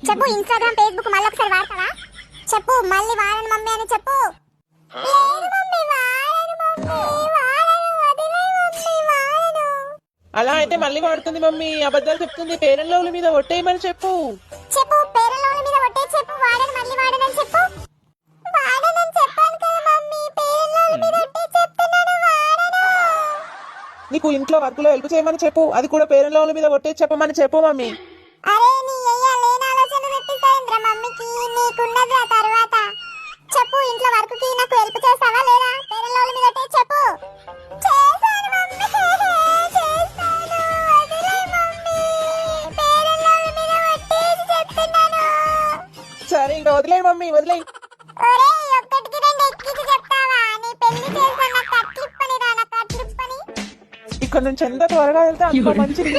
చెప్పు. Instagram Facebook మళ్ళీ ఒకసారి వాడతావా? చెప్పు. మళ్ళీ వాడను మమ్మీ అని చెప్పు. లేదు మమ్మీ వాడను, మమ్మీ వాడను, వదిలేయ్ మమ్మీ వాడను. అలా అయితే మళ్ళీ వాడుతుంది మమ్మీ, అబద్ధాలు చెప్తుంది. పేరెంట్ లవ్ల మీద ఒట్టేయమని చెప్పు. చెప్పు. పేరెంట్ లవ్ల మీద ఒట్టే చెప్పు. వాడను, మళ్ళీ వాడనని చెప్పు. వాడనని చెప్పాను కదా మమ్మీ, పేరెంట్ లవ్ల మీద ఒట్టే చెప్తున్నాను, వాడను. నీకు ఇంట్లో వర్కులో హెల్ప్ చేయమని చెప్పు. అది కూడా పేరెంట్ లవ్ల మీద ఒట్టేసి చెప్పమని చెప్పు మమ్మీ. అరే నీ లేని ఆలోచనలు పెట్టిస్తాయింద్ర మమ్మీకి, నీకున్నది ఆ తర్వాత. చెప్పు. ఇంట్లో వర్క్కి నాకు హెల్ప్ చేస్తావా లేదా? పేరెంట్ లవ్ల మీద ఒట్టే చెప్పు. చేస్తాను మమ్మీ, చేస్తాను, వదిలేయ్ మమ్మీ, పేరెంట్ లవ్ల మీద ఒట్టేసి చెప్తున్నాను. సరే ఇంకా వదిలేయి మమ్మీ, వదిలేయి. ఒరేయ్, ఒక్కటికి రెండు ఎక్కించి చెప్తావా? నీ పెళ్లి చేస్తాను, నాకు కట్లిప్పని రా, నాకు కట్లిప్పని. ఇక్కడ నుంచి ఎంత త్వరగా వెళ్తే అంత మంచిది.